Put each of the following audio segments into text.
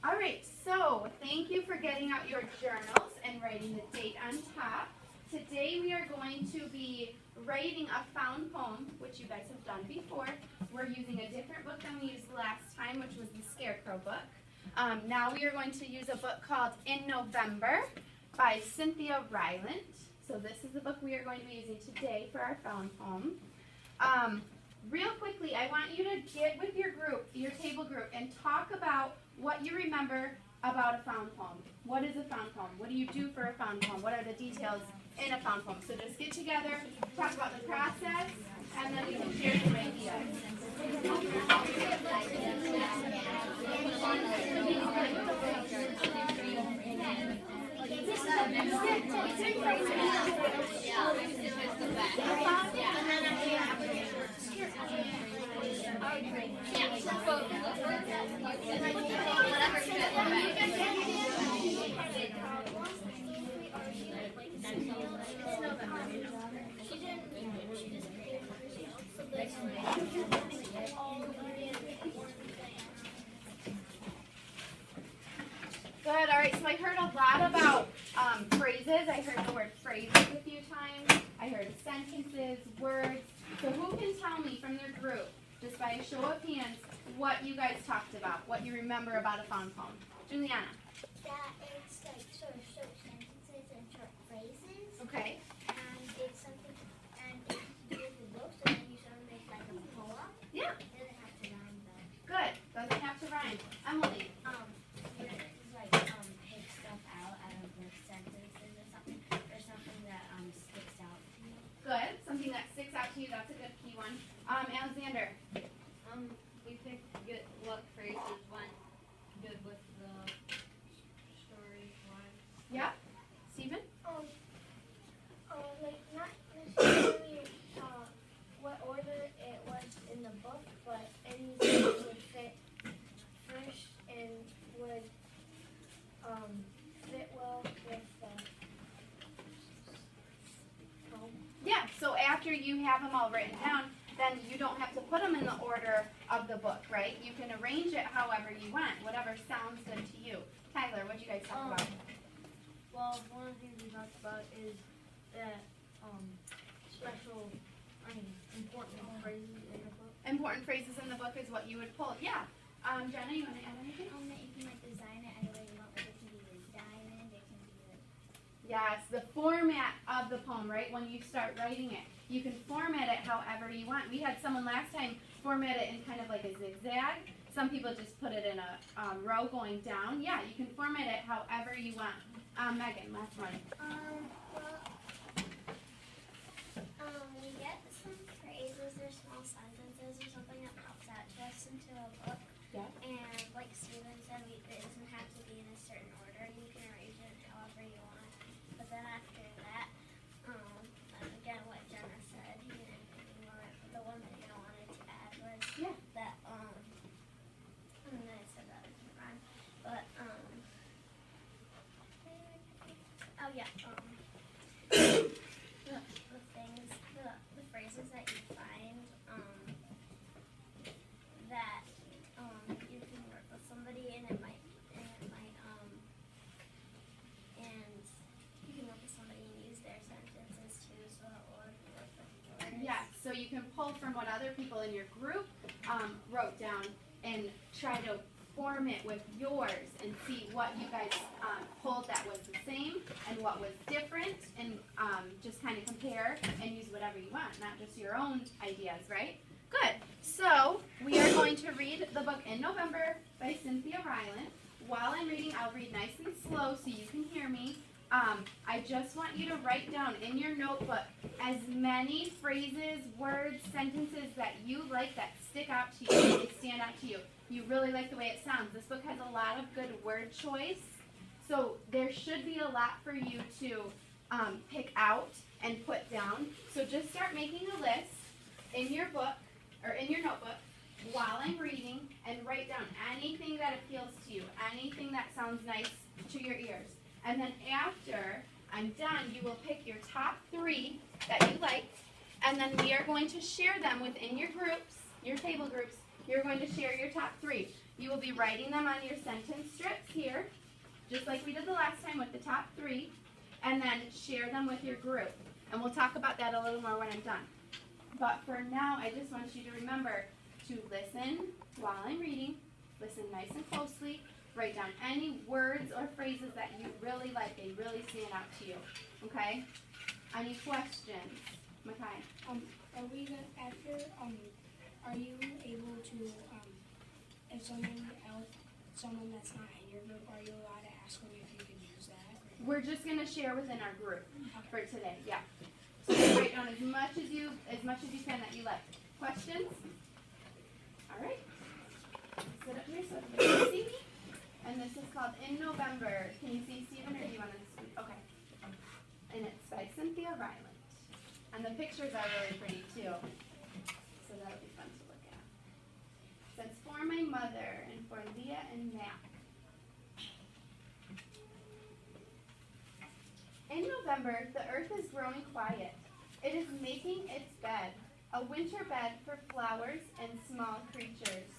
All right, so thank you for getting out your journals and writing the date on top. Today we are going to be writing a found poem, which you guys have done before. We're using a different book than we used last time, which was the Scarecrow book. Now we are going to use a book called In November by Cynthia Rylant. So this is the book we are going to be using today for our found poem. Real quickly, I want you to get with your group, your table group, and talk about what you remember about a found poem. What is a found poem? What do you do for a found poem? What are the details in a found poem? So just get together, talk about the process, and then we can share some ideas. Good, all right, so I heard a lot about phrases. I heard the word phrases a few times. I heard sentences, words. So who can tell me from their group, just by a show of hands, what you guys talked about, what you remember about a found poem? Juliana. That it's like sort of short sentences and short phrases. Okay. And it's something, and it's to do with the book, so then you sort of make like a poem. Yeah. It doesn't have to rhyme though. Good. Doesn't have to rhyme. Emily. Pick stuff out of the sentences or something that sticks out to you. Good. Something that sticks out to you. That's a good key one. Alexander. We picked good what phrases went good with the story line. Yeah. Stephen. Like not necessarily what order it was in the book, but anything that would fit first and would fit well with the poem. Yeah. So after you have them all written down, then you don't have to put them in the order of the book, right? You can arrange it however you want, whatever sounds good to you. Tyler, what did you guys talk about? Well, one of the things we talked about is that important phrases in the book. Important phrases in the book is what you would pull. Yeah. Jenna, you want to add anything? That you can like design it any way you want. Like it can be like diamond, it can be like. Yes, the format of the poem, right? When you start writing it, you can format it however you want. We had someone last time format it in kind of like a zigzag. Some people just put it in a row going down. Yeah, you can format it however you want. Megan, last one. We get some phrases or small sentences or something that pops out to us into a book. Yeah. And like Steven said, it doesn't have to be in a certain order. You can arrange it however you want. But then after that, again, what Jenna said, the one that you wanted to add was that, and then I said that it didn't rhyme. But, the phrases that you find, that, you can work with somebody and you can work with somebody and use their sentences too, so it will work with yours. Yeah, so you can pull from what other people in your group wrote down and try to form it with yours and see what you guys pulled that was the same and what was different, and just kind of compare and use whatever you want, not just your own ideas, right? Good. So we are going to read the book In November by Cynthia Rylant. While I'm reading, I'll read nice and slow so you can hear me. I just want you to write down in your notebook as many phrases, words, sentences that you like that stick out to you, they stand out to you. You really like the way it sounds. This book has a lot of good word choice, so there should be a lot for you to pick out and put down. So just start making a list in your book, or in your notebook, while I'm reading, and write down anything that appeals to you, anything that sounds nice to your ears. And then after I'm done, you will pick your top 3 that you liked, and then we are going to share them within your groups, your table groups. You're going to share your top 3. You will be writing them on your sentence strips here, just like we did the last time with the top 3, and then share them with your group. And we'll talk about that a little more when I'm done. But for now, I just want you to remember to listen while I'm reading, listen nice and closely, write down any words or phrases that you really like, they really stand out to you, okay? Any questions? Makai? Are we gonna, after, are you able to, if someone that's not in your group, are you allowed to ask them if you can use that? We're just gonna share within our group for today, yeah. So you write down as much as you can that you like. Questions? All right. Sit up here so everybody can see me. And this is called In November. Can you see Stephen, or do you want to speak? Okay. And it's by Cynthia Ryland. And the pictures are really pretty too. So that'll be fun to look at. It says, for my mother and for Leah and Mac. In November, the earth is growing quiet. It is making its bed, a winter bed for flowers and small creatures.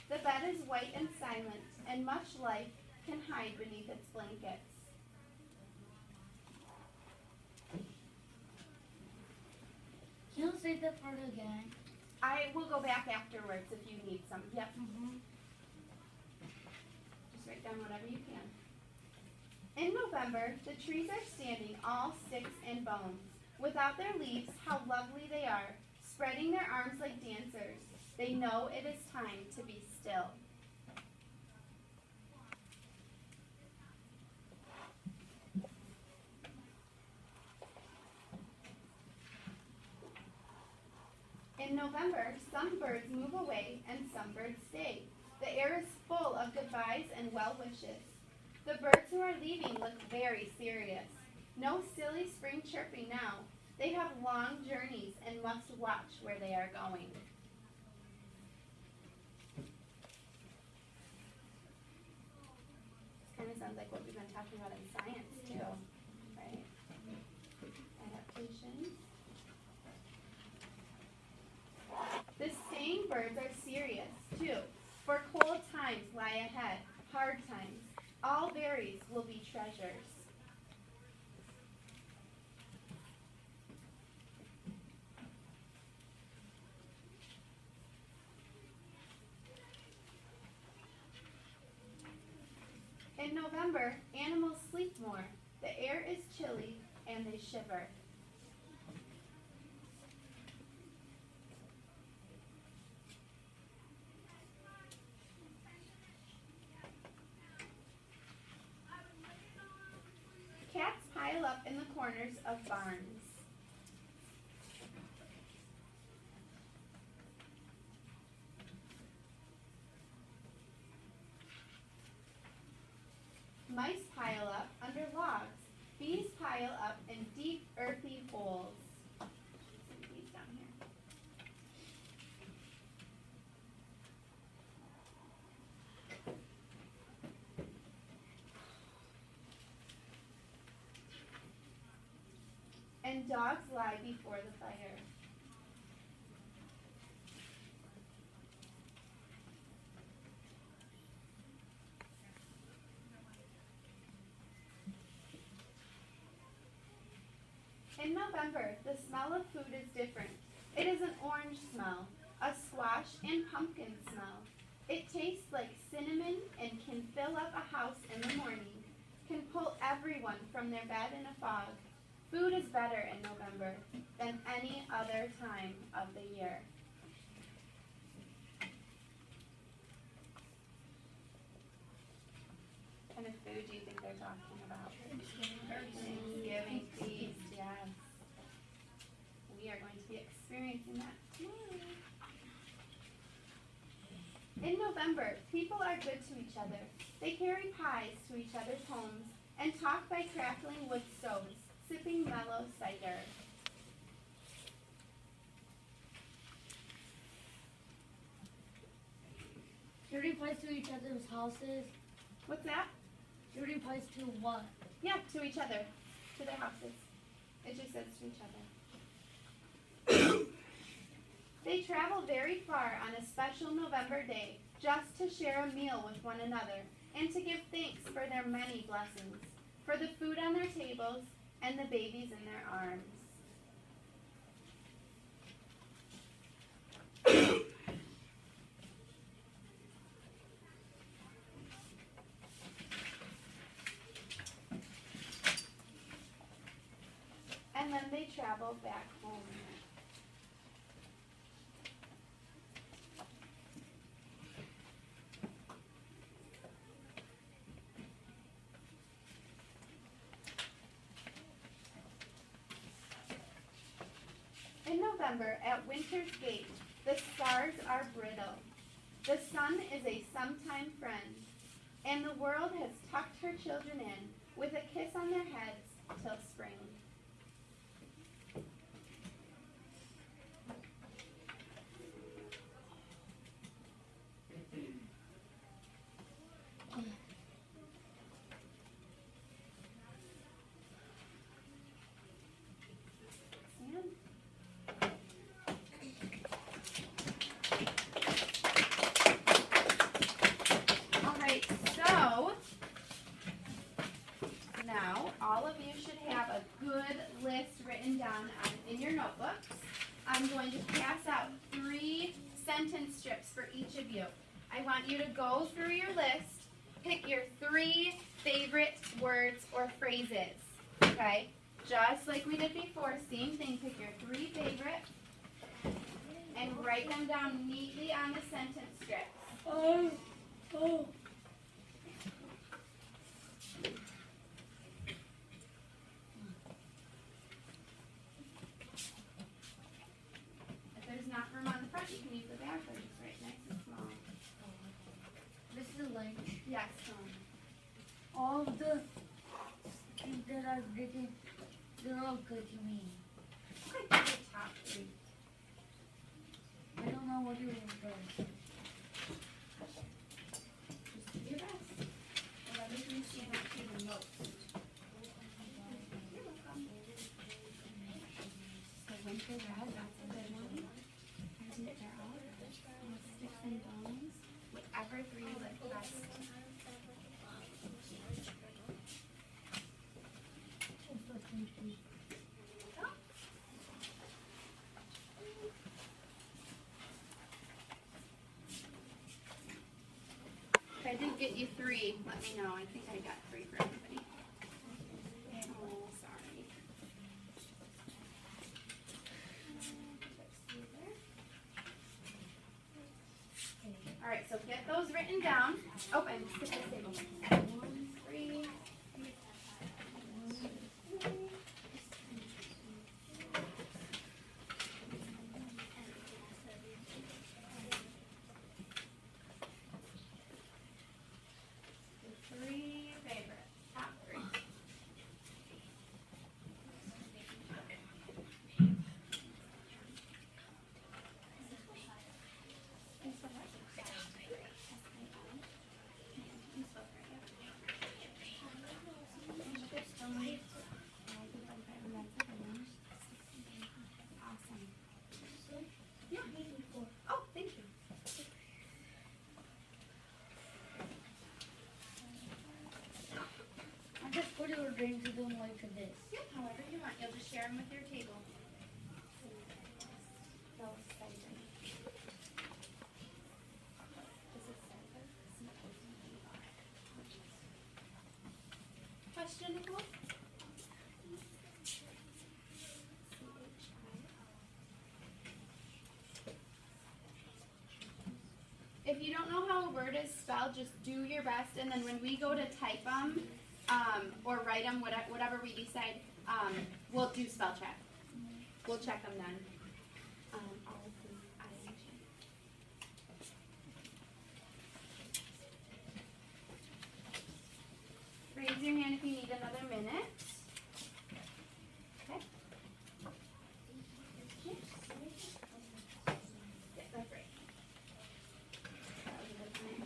The bed is white and silent, and much life can hide beneath its blankets. Can you say that part again? I will go back afterwards if you need some. Yep. Just write down whatever you can. In November, the trees are standing all sticks and bones. Without their leaves, how lovely they are, spreading their arms like dancers. They know it is time to be still. In November, some birds move away and some birds stay. The air is full of goodbyes and well wishes. The birds who are leaving look very serious. No silly spring chirping now. They have long journeys and must watch where they are going. This kind of sounds like what we've been talking about in science too, right? Adaptation. The staying birds are serious too, for cold times lie ahead, hard times. All berries will be treasures. In November, animals sleep more. The air is chilly and they shiver. Cats pile up in the corners of barns. Mice pile up under logs. Bees pile up in deep, earthy holes. Some bees down here. And dogs lie before the fire. In November, the smell of food is different. It is an orange smell, a squash and pumpkin smell. It tastes like cinnamon and can fill up a house in the morning, can pull everyone from their bed in a fog. Food is better in November than any other time of the year. What kind of food do you think they're talking about? Thanksgiving feast, yes. We are going to be experiencing that tomorrow. In November, people are good to each other. They carry pies to each other's homes and talk by crackling wood stoves, sipping mellow cider. Shooting pies to each other's houses. What's that? Shooting pies to what? Yeah, to each other, to their houses. It just says to each other. They travel very far on a special November day, just to share a meal with one another and to give thanks for their many blessings, for the food on their tables and the babies in their arms. And then they travel back home. In November, at winter's gate, the stars are brittle. The sun is a sometime friend, and the world has tucked her children in with a kiss on their heads till spring. Alright, so now all of you should have a good list written down in your notebooks. I'm going to pass out 3 sentence strips for each of you. I want you to go through your list, pick your 3 favorite words or phrases, okay? Just like we did before, same thing, pick your 3 favorite and write them down neatly on the sentence strips. If there's not room on the front, you can use the back or just write nice and small. This is Lynch. Yes, All the things that are written, they're all good to me. I think the top 3. I don't know what you were doing. Just do your best. Whatever you see not to the most. You're welcome. So winter red, that's a good one. Isn't it all? Sticks and bones. Whatever 3 you like best. If I did get you 3, let me know. I think I got 3 for everybody. Oh, sorry. Alright, so get those written down. Oh, and skip this table. 1, 3. The 3 favorites, top 3. Awesome. Yeah. Oh, thank you. I just put your drinks in like this. Yeah, however you want. You'll just share them with your table. Question, Nicole? If you don't know how a word is spelled, just do your best, and then when we go to type them, or write them, whatever we decide, we'll do spell check. We'll check them then. Raise your hand if you need another minute. Okay. Yeah, that's right. That was a good time.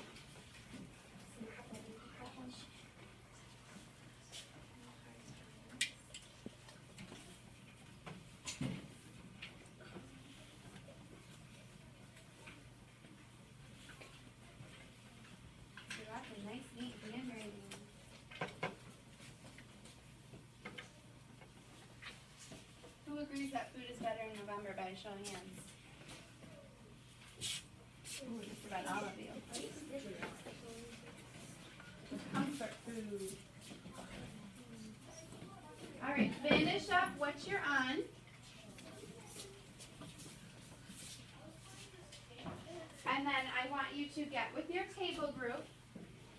better in November by a show of hands? Ooh, just about all of you. Comfort food. All right, finish up what you're on. And then I want you to get with your table group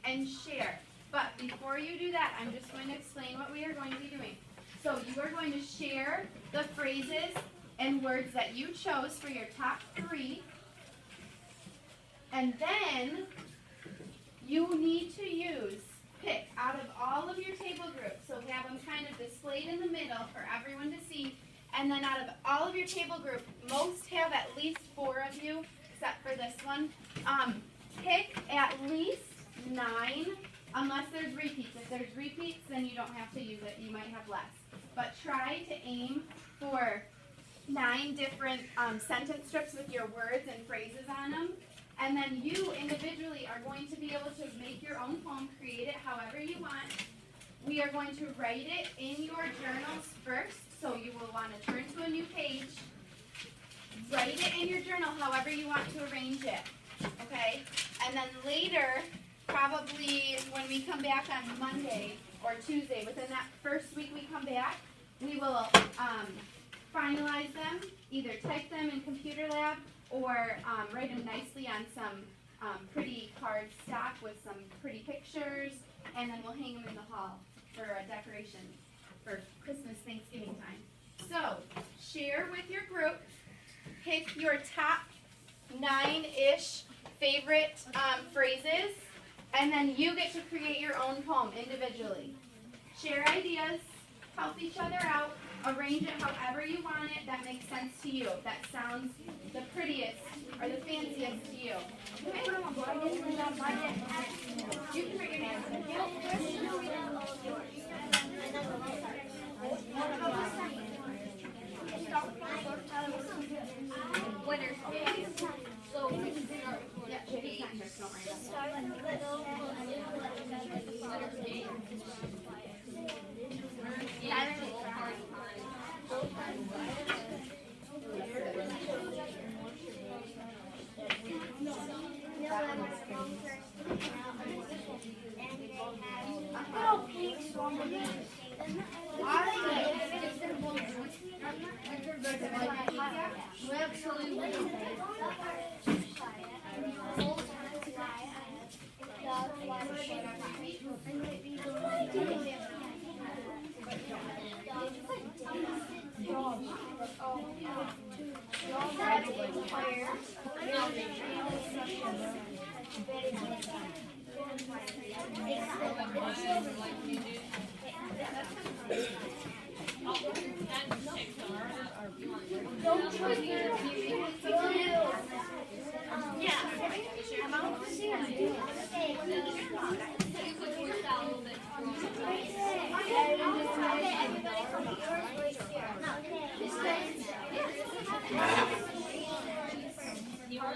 and share. But before you do that, I'm just going to explain what we are going to be doing. So you are going to share the phrases and words that you chose for your top 3. And then you need to pick out of all of your table groups. So have them kind of displayed in the middle for everyone to see. And then out of all of your table group, most have at least 4 of you, except for this one. Pick at least 9, unless there's repeats. If there's repeats, then you don't have to use it. You might have less. But try to aim for 9 different sentence strips with your words and phrases on them. And then you individually are going to be able to make your own poem, create it however you want. We are going to write it in your journals first, so you will want to turn to a new page. Write it in your journal however you want to arrange it, okay? And then later, probably when we come back on Monday or Tuesday, within that first week we come back, we will finalize them, either type them in Computer Lab or write them nicely on some pretty card stock with some pretty pictures, and then we'll hang them in the hall for a decoration for Christmas, Thanksgiving time. So, share with your group, pick your top 9-ish favorite phrases, and then you get to create your own poem individually. Share ideas, help each other out, arrange it however you want it that makes sense to you, that sounds the prettiest or the fanciest to you. Okay? You can write your name. Winners. So we can start with Yeah, Jake's not here, so don't worry about it.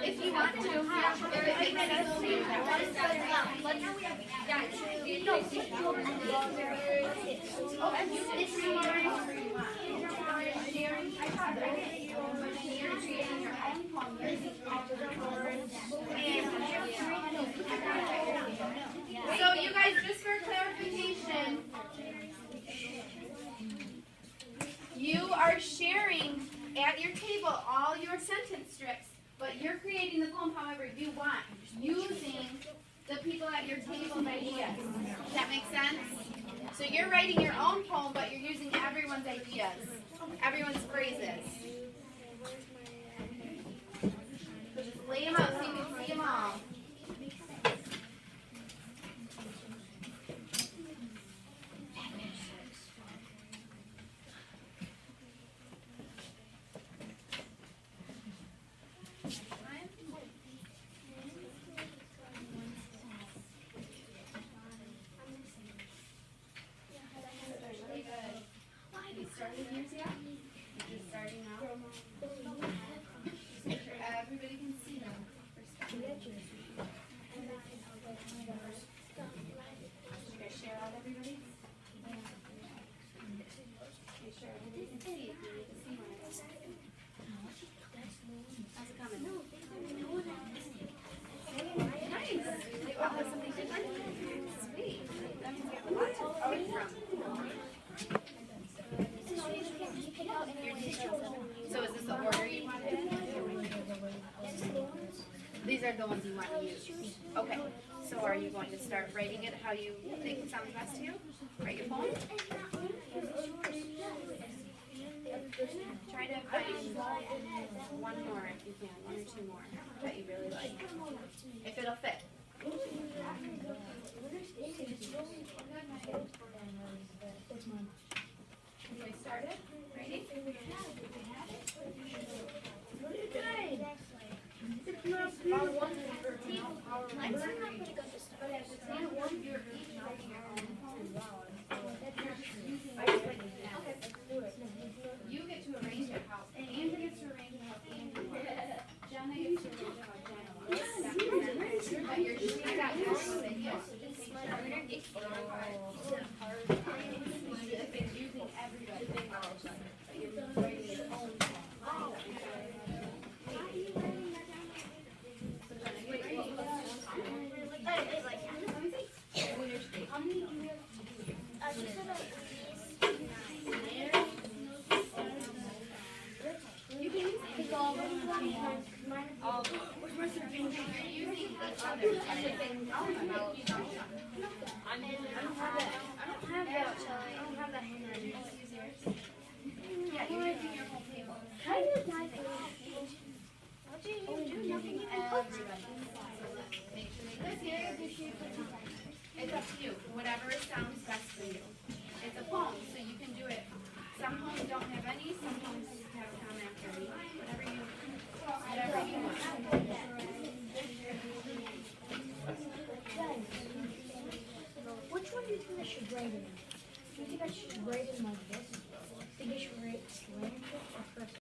If you want to, so you guys, just for clarification, you are sharing at your table all your sentence strips, but you're creating the poem however you want, using the people at your table's ideas. Does that make sense? So you're writing your own poem, but you're using everyone's ideas, everyone's phrases. So just lay them out so you can see them all. Starting now. Just make sure everybody can see them. Okay, so are you going to start writing it how you think sounds best to you? Write your poem? Try to find one more if you can, one or two more that you really like. If it'll fit. Okay, started? Ready? You get to arrange it how Andrew gets to arrange it how Andrew wants. Jenna gets to arrange it how Jenna wants. But you're shooting that long video, so just make sure it's using everybody. But you're writing your own poem. So Jenna, get ready. You can use all of them. All of them. You're using the other side. I don't have that handwriting. Yeah, you're using your whole table. What do you do? Nothing. Everybody. Make sure they listen. It's up to you. Whatever sounds best for you. It's a poem, so you can do it. Some poems don't have any, some poems have come after any. Whatever you want. Which one do you think I should write in? Do you think I should write in like this? Do you think I should write slam or first?